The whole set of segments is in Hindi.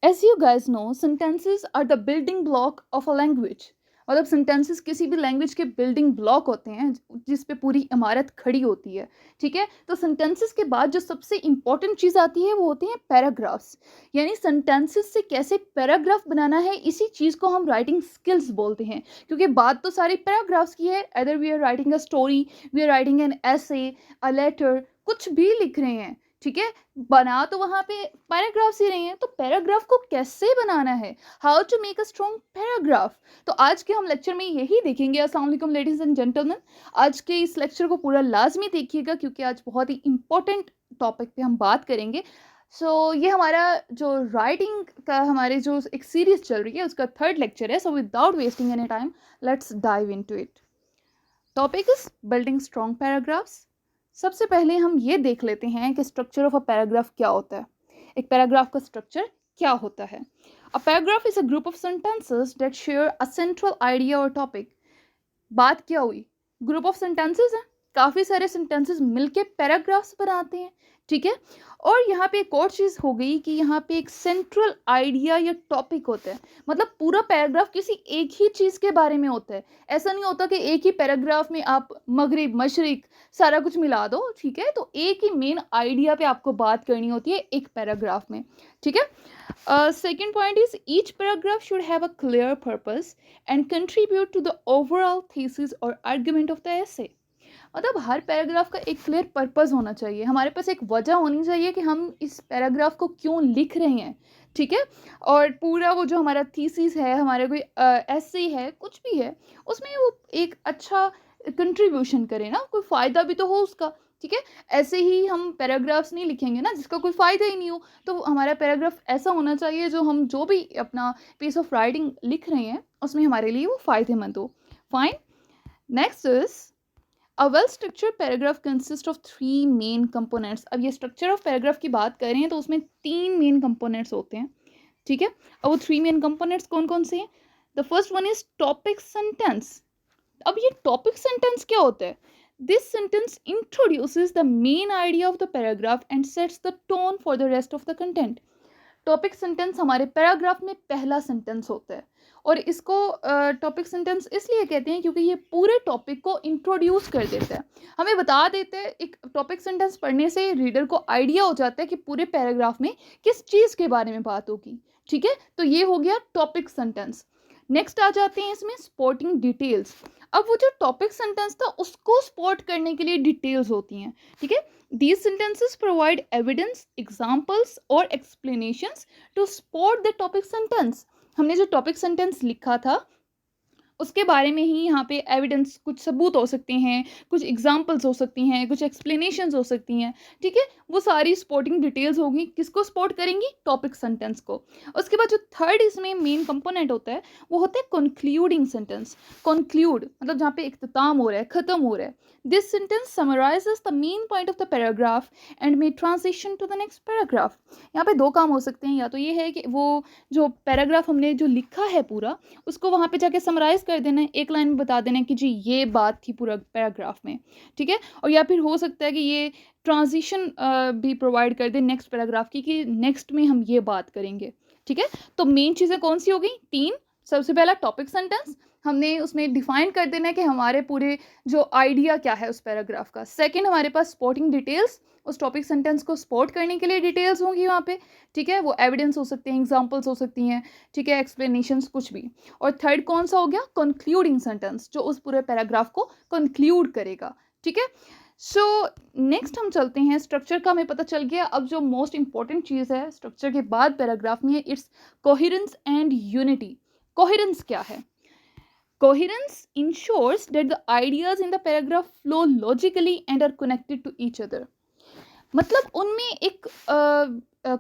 As you guys know, sentences are the building block of a language. मतलब सेंटेंसेस किसी भी लैंग्वेज के बिल्डिंग ब्लॉक होते हैं जिस पे पूरी इमारत खड़ी होती है। ठीक है, तो सेंटेंसेस के बाद जो सबसे इंपॉर्टेंट चीज़ आती है वो होती हैं पैराग्राफ्स। यानी सेंटेंसेस से कैसे पैराग्राफ बनाना है, इसी चीज़ को हम राइटिंग स्किल्स बोलते हैं। क्योंकि बात तो सारी पैराग्राफ्स की है। Other we are writing a story, we are writing an essay, a letter, कुछ भी लिख रहे हैं। ठीक है, बना तो वहाँ पे पैराग्राफ्स ही रहे हैं, तो पैराग्राफ को कैसे बनाना है, how to make a strong paragraph. तो आज के हम लेक्चर में यही देखेंगे। अस्सलाम वालेकुम लेडीज एंड जेंटलमैन, आज के इस लेक्चर को पूरा लाजमी देखिएगा क्योंकि आज बहुत ही इंपॉर्टेंट टॉपिक पे हम बात करेंगे। ये हमारा जो राइटिंग का हमारे जो एक सीरीज चल रही है उसका थर्ड लेक्चर है। So without wasting any time, let's dive into it. Topic is building strong paragraphs. सबसे पहले हम ये देख लेते हैं कि स्ट्रक्चर ऑफ अ पैराग्राफ क्या होता है। एक पैराग्राफ का स्ट्रक्चर क्या होता है। A paragraph is a group of sentences that share a central idea और टॉपिक। बात क्या हुई, ग्रुप ऑफ सेंटेंसेस हैं, काफ़ी सारे सेंटेंसेस मिलके पैराग्राफ्स बनाते हैं। ठीक है, और यहाँ पे एक और चीज़ हो गई कि यहाँ पे एक सेंट्रल आइडिया या टॉपिक होता है। मतलब पूरा पैराग्राफ किसी एक ही चीज़ के बारे में होता है। ऐसा नहीं होता कि एक ही पैराग्राफ में आप मगरिब मशरिक सारा कुछ मिला दो। ठीक है, तो एक ही मेन आइडिया पे आपको बात करनी होती है एक पैराग्राफ में। ठीक है, second point is each paragraph should have a clear purpose and contribute to the overall thesis और आर्गुमेंट ऑफ द एसे। मतलब हर पैराग्राफ का एक क्लियर पर्पस होना चाहिए, हमारे पास एक वजह होनी चाहिए कि हम इस पैराग्राफ को क्यों लिख रहे हैं। ठीक है, और पूरा वो जो हमारा थीसिस है, हमारा कोई एसे है, कुछ भी है, उसमें वो एक अच्छा कंट्रीब्यूशन करे ना, कोई फ़ायदा भी तो हो उसका। ठीक है, ऐसे ही हम पैराग्राफ्स नहीं लिखेंगे ना जिसका कोई फ़ायदा ही नहीं हो। तो हमारा पैराग्राफ ऐसा होना चाहिए जो हम जो भी अपना पीस ऑफ राइटिंग लिख रहे हैं उसमें हमारे लिए वो फ़ायदेमंद हो। Fine, next is a well structured paragraph consist of 3 main components. अब ये स्ट्रक्चर ऑफ पैराग्राफ की बात करें तो उसमें 3 मेन कंपोनेंट्स होते हैं। ठीक है, अब वो 3 मेन कंपोनेंट्स कौन कौन से हैं। The first one is topic sentence. अब ये टॉपिक सेंटेंस क्या होता है। This sentence introduces the main idea of the paragraph and sets the tone for the rest of the content. Topic sentence हमारे पैराग्राफ में पहला सेंटेंस होता है और इसको टॉपिक सेंटेंस इसलिए कहते हैं क्योंकि ये पूरे टॉपिक को इंट्रोड्यूस कर देता है, हमें बता देते हैं। एक टॉपिक सेंटेंस पढ़ने से रीडर को आइडिया हो जाता है कि पूरे पैराग्राफ में किस चीज़ के बारे में बात होगी। ठीक है, तो ये हो गया टॉपिक सेंटेंस। नेक्स्ट आ जाते हैं इसमें स्पॉटिंग डिटेल्स। अब वो जो टॉपिक सेंटेंस था उसको स्पॉट करने के लिए डिटेल्स होती हैं। ठीक है, these sentences provide evidence, examples और explanations to support the topic sentence। हमने जो टॉपिक सेंटेंस लिखा था उसके बारे में ही यहाँ पे एविडेंस, कुछ सबूत हो सकते हैं, कुछ एग्जांपल्स हो सकती हैं, कुछ एक्सप्लेनेशंस हो सकती हैं। ठीक है, वो सारी स्पोर्टिंग डिटेल्स होगी, किसको सपोर्ट करेंगी, टॉपिक सेंटेंस को। उसके बाद जो थर्ड इसमें मेन कंपोनेंट होता है वो होता है कंक्लूडिंग सेंटेंस। कंक्लूड मतलब जहाँ पे इख्तिताम हो रहा है, ख़त्म हो रहा है। This sentence summarises the main point of the paragraph and may transition to the next paragraph. यहाँ पे दो काम हो सकते हैं, या तो ये है कि वो जो पैराग्राफ हमने जो लिखा है पूरा उसको वहाँ पे जाके समराइज कर देना है, एक लाइन में बता देना है कि जी ये बात थी पूरा पैराग्राफ में। ठीक है, और या फिर हो सकता है कि ये ट्रांजिशन भी प्रोवाइड कर दे नेक्स्ट पैराग्राफ की कि नेक्स्ट में हम ये बात करेंगे। ठीक है, तो मेन चीज़ें कौन सी हो गई, 3। सबसे पहला टॉपिक सेंटेंस, हमने उसमें डिफाइन कर देना है कि हमारे पूरे जो आइडिया क्या है उस पैराग्राफ का। सेकंड, हमारे पास स्पॉटिंग डिटेल्स, उस टॉपिक सेंटेंस को सपोर्ट करने के लिए डिटेल्स होंगी वहाँ पे। ठीक है, वो एविडेंस हो सकते हैं, एग्जांपल्स हो सकती हैं। ठीक है, एक्सप्लेनेशंस, कुछ भी। और थर्ड कौन सा हो गया, कंक्लूडिंग सेंटेंस, जो उस पूरे पैराग्राफ को कंक्लूड करेगा। ठीक है, नेक्स्ट हम चलते हैं स्ट्रक्चर का, हमें पता चल गया। अब जो मोस्ट इंपॉर्टेंट चीज़ है स्ट्रक्चर के बाद पैराग्राफ में, it's coherence and unity. Coherence क्या है, coherence ensures that the ideas in the paragraph flow logically and are connected to each other। मतलब उनमें एक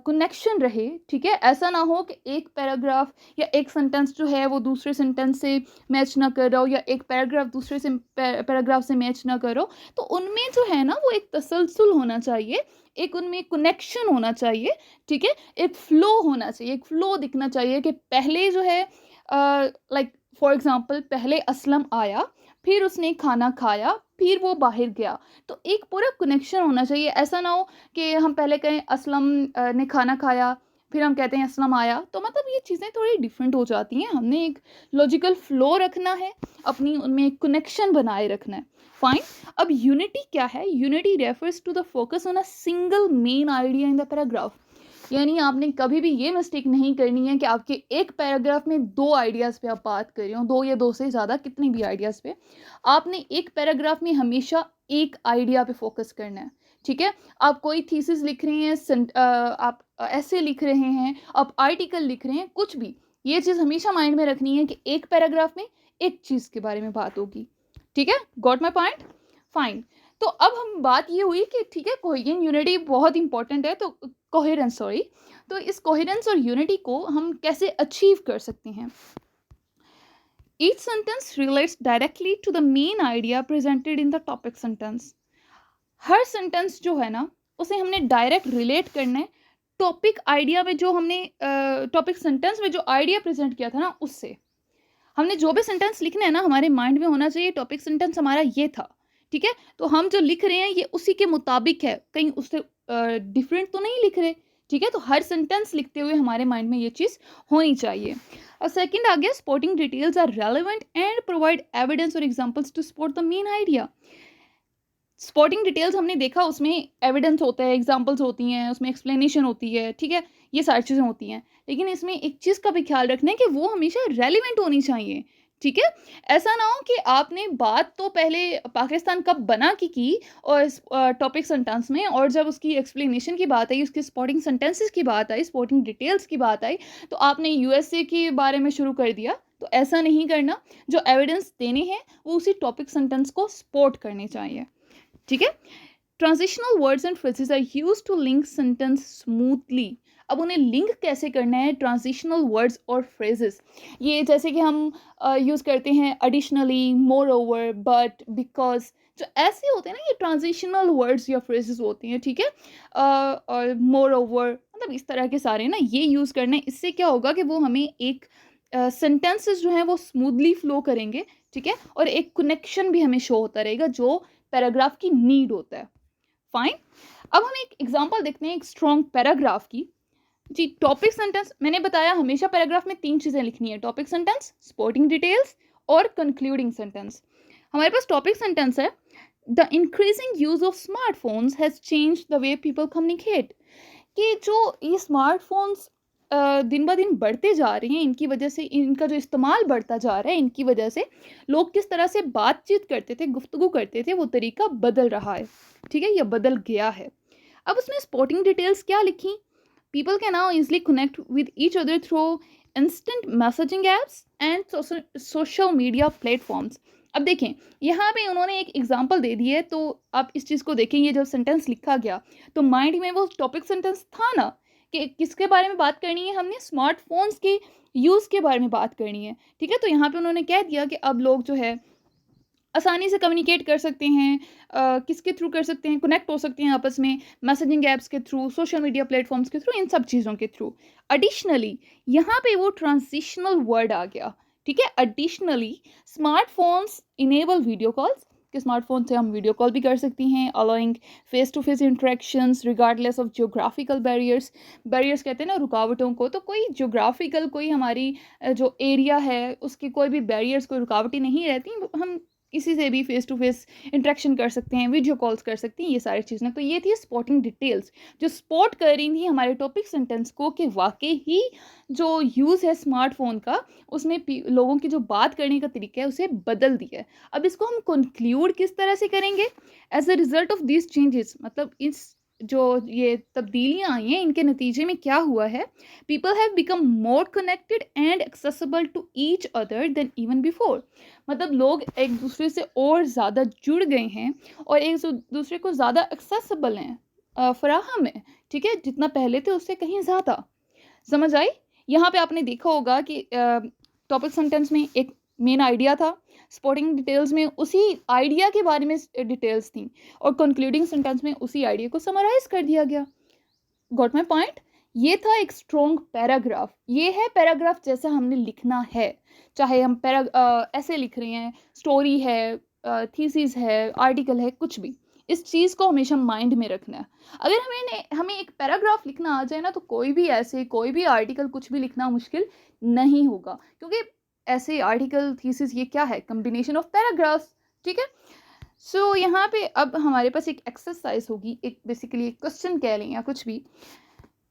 कनेक्शन रहे। ठीक है, ऐसा ना हो कि एक पैराग्राफ या एक सेंटेंस जो है वो दूसरे सेंटेंस से मैच ना कर रहा हो, या एक पैराग्राफ दूसरे से पैराग्राफ से मैच ना करो। तो उनमें जो है ना वो एक तसलसल होना चाहिए, एक उनमें कनेक्शन होना चाहिए। ठीक है, एक फ्लो होना चाहिए, एक फ्लो दिखना चाहिए कि पहले जो है लाइक फॉर एग्जांपल पहले असलम आया, फिर उसने खाना खाया, फिर वो बाहर गया। तो एक पूरा कनेक्शन होना चाहिए। ऐसा ना हो कि हम पहले कहें असलम ने खाना खाया, फिर हम कहते हैं असलम आया, तो मतलब ये चीज़ें थोड़ी डिफरेंट हो जाती हैं। हमने एक लॉजिकल फ्लो रखना है, अपनी उनमें एक कनेक्शन बनाए रखना है। फाइन। अब यूनिटी क्या है? Unity refers to the focus on a single main idea in the paragraph. यानी आपने कभी भी ये मिस्टेक नहीं करनी है कि आपके एक पैराग्राफ में दो आइडियाज़ पे आप बात कर रहे हो, दो या दो से ज़्यादा कितने भी आइडियाज़ पे। आपने एक पैराग्राफ में हमेशा एक आइडिया पे फोकस करना है, ठीक है? आप कोई थीसिस लिख रहे हैं, आप ऐसे लिख रहे हैं, आप आर्टिकल लिख रहे हैं, कुछ भी, ये चीज़ हमेशा माइंड में रखनी है कि एक पैराग्राफ में एक चीज़ के बारे में बात होगी, ठीक है? Got my point? फाइन। तो अब हम बात ये हुई कि ठीक है, कोहेरेंट यूनिटी बहुत इंपॉर्टेंट है, तो कोहेरेंस, सॉरी, तो इस कोहेरेंस और यूनिटी को हम कैसे अचीव कर सकते हैं? Each sentence relates directly to the main idea presented in the topic sentence. Her sentence जो है ना, उसे हमने डायरेक्ट रिलेट करना है टॉपिक आइडिया में, जो हमने टॉपिक सेंटेंस में जो आइडिया प्रेजेंट किया था ना, उससे। हमने जो भी सेंटेंस लिखना है ना, हमारे माइंड में होना चाहिए टॉपिक सेंटेंस हमारा ये था, ठीक है? तो हम जो लिख रहे हैं ये उसी के मुताबिक है, कहीं उससे डिफरेंट तो नहीं लिख रहे, ठीक है? तो हर सेंटेंस लिखते हुए हमारे माइंड में ये चीज़ होनी चाहिए। और सेकंड आ गया, sporting details are relevant and provide evidence और examples to support the main idea. Spotting details हमने देखा, उसमें एविडेंस होता है, एग्जांपल्स होती हैं, उसमें एक्सप्लेनेशन होती है, ठीक है? ये सारी चीज़ें होती हैं, लेकिन इसमें एक चीज़ का भी ख्याल रखना है कि वो हमेशा रेलिवेंट होनी चाहिए, ठीक है? ऐसा ना हो कि आपने बात तो पहले पाकिस्तान कब बना की और इस टॉपिक सेंटेंस में, और जब उसकी एक्सप्लेनेशन की बात आई, उसके स्पॉटिंग सेंटेंसेस की बात आई, स्पॉटिंग डिटेल्स की बात आई, तो आपने यूएसए के बारे में शुरू कर दिया। तो ऐसा नहीं करना। जो एविडेंस देने हैं वो उसी टॉपिक सेंटेंस को सपोर्ट करने चाहिए, ठीक है? Transitional words and phrases are use to link sentence smoothly. अब उन्हें लिंक कैसे करना है, ट्रांजिशनल वर्ड्स और फ्रेजेस? ये जैसे कि हम यूज़ करते हैं additionally, more over, but, because, जो ऐसे होते हैं ना, ये ट्रांजिशनल वर्ड्स या फ्रेजेस होती हैं, ठीक है? और मोर ओवर, मतलब इस तरह के सारे ना ये यूज़ करना है। इससे क्या होगा कि वो हमें एक सेंटेंसेस जो हैं वो स्मूथली फ्लो करेंगे, ठीक है? और एक कनेक्शन भी हमें शो होता रहेगा जो पैराग्राफ की नीड होता है। फाइन। अब हम एक एग्जांपल देखते हैं एक स्ट्रॉन्ग पैराग्राफ की। जी, टॉपिक सेंटेंस मैंने बताया हमेशा पैराग्राफ में तीन चीजें लिखनी है, टॉपिक सेंटेंस, सपोर्टिंग डिटेल्स और कंक्लूडिंग सेंटेंस। हमारे पास टॉपिक सेंटेंस है, the increasing use of smartphones has changed the way people communicate. कि जो ये स्मार्टफोन्स दिन ब दिन बढ़ते जा रहे हैं, इनकी वजह से, इनका जो इस्तेमाल बढ़ता जा रहा है, इनकी वजह से लोग किस तरह से बातचीत करते थे, गुफ्तगू करते थे, वो तरीका बदल रहा है, ठीक है? या बदल गया है। अब उसमें स्पॉटिंग डिटेल्स क्या लिखी? People can now easily connect with each other through instant messaging apps and social media platforms. अब देखें, यहाँ पे उन्होंने एक एग्जांपल दे दी है, तो आप इस चीज़ को देखें, ये जब सेंटेंस लिखा गया तो माइंड में वो टॉपिक सेंटेंस था ना, कि किसके बारे में बात करनी है, हमने स्मार्टफोन्स के यूज़ के बारे में बात करनी है, ठीक है? तो यहाँ पे उन्होंने कह दिया कि अब लोग जो है आसानी से कम्युनिकेट कर सकते हैं, किसके थ्रू कर सकते हैं, कनेक्ट हो सकते हैं आपस में, मैसेजिंग ऐप्स के थ्रू, सोशल मीडिया प्लेटफॉर्म्स के थ्रू, इन सब चीज़ों के थ्रू। एडिशनली, यहाँ पे वो ट्रांजिशनल वर्ड आ गया, ठीक है? Additionally, smartphones enable video calls, कि स्मार्टफोन से हम वीडियो कॉल भी कर सकती हैं, allowing face to face interactions regardless of geographical barriers. Barriers कहते हैं ना रुकावटों को, तो कोई जियोग्राफिकल, कोई हमारी जो एरिया है उसकी कोई भी बैरियर्स, कोई रुकावटें नहीं रहती, हम किसी से भी फेस टू फेस इंटरेक्शन कर सकते हैं, वीडियो कॉल्स कर सकते हैं, ये सारी चीज़ें। तो ये थी स्पॉटिंग डिटेल्स जो स्पॉट कर रही थी हमारे टॉपिक सेंटेंस को, कि वाकई ही जो यूज़ है स्मार्टफोन का, उसने लोगों की जो बात करने का तरीका है उसे बदल दिया है। अब इसको हम कंक्लूड किस तरह से करेंगे? As a result of this changes, मतलब इस जो ये तब्दीलियाँ आई हैं, इनके नतीजे में क्या हुआ है? People have become more connected and accessible to each other than even before. मतलब लोग एक दूसरे से और ज़्यादा जुड़ गए हैं और एक दूसरे को ज़्यादा एक्सेसिबल हैं, फराहम है, ठीक है? जितना पहले थे उससे कहीं ज़्यादा। समझ आई? यहाँ पे आपने देखा होगा कि टॉपिक सेंटेंस में एक मेन आइडिया था, स्पॉटिंग डिटेल्स में उसी आइडिया के बारे में डिटेल्स थी, और कंक्लूडिंग सेंटेंस में उसी आइडिया को समराइज कर दिया गया। Got my point? ये था एक स्ट्रॉन्ग पैराग्राफ। ये है पैराग्राफ जैसा हमने लिखना है, चाहे हम ऐसे लिख रहे हैं, स्टोरी है, थीसिस है, आर्टिकल है, कुछ भी, इस चीज़ को हमेशा माइंड में रखना है। अगर हमें एक पैराग्राफ लिखना आ जाए ना, तो कोई भी आर्टिकल कुछ भी लिखना मुश्किल नहीं होगा, क्योंकि ऐसे आर्टिकल, थीसिस ये क्या है? कॉम्बिनेशन ऑफ पैराग्राफ्स, ठीक है? सो यहाँ पे अब हमारे पास एक एक्सरसाइज़ होगी, एक बेसिकली एक क्वेश्चन कह लें या कुछ भी,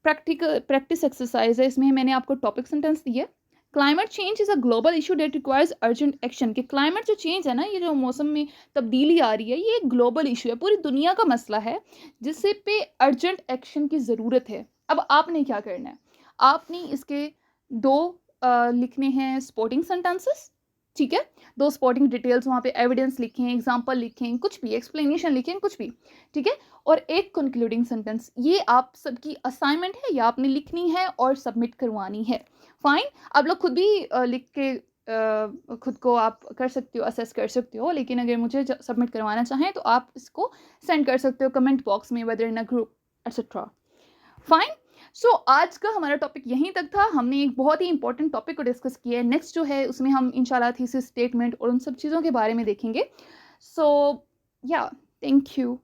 प्रैक्टिस एक्सरसाइज है। इसमें मैंने आपको टॉपिक सेंटेंस दिया है। Climate change is a global issue that requires urgent action. कि क्लाइमेट जो चेंज है ना, ये जो मौसम में तब्दीली आ रही है, ये एक ग्लोबल इशू है, पूरी दुनिया का मसला है, जिससे पे अर्जेंट एक्शन की ज़रूरत है। अब आपने क्या करना है? आपने इसके दो लिखने हैं सपोर्टिंग सेंटेंसेस, ठीक है? दो सपोर्टिंग डिटेल्स, वहाँ पे एविडेंस लिखें, एग्जाम्पल लिखें, कुछ भी एक्सप्लेनेशन लिखें, कुछ भी, ठीक है? और एक कंक्लूडिंग सेंटेंस। ये आप सबकी असाइनमेंट है, ये आपने लिखनी है और सबमिट करवानी है। फाइन, आप लोग खुद भी लिख के खुद को आप कर सकते हो, असेस कर सकते हो, लेकिन अगर मुझे सबमिट करवाना चाहें तो आप इसको सेंड कर सकते हो कमेंट बॉक्स में, whether in a group etcetera. Fine. So आज का हमारा टॉपिक यहीं तक था। हमने एक बहुत ही इंपॉर्टेंट टॉपिक को डिस्कस किया है। नेक्स्ट जो है उसमें हम इंशाल्लाह थीसिस स्टेटमेंट और उन सब चीज़ों के बारे में देखेंगे। सो या, थैंक यू।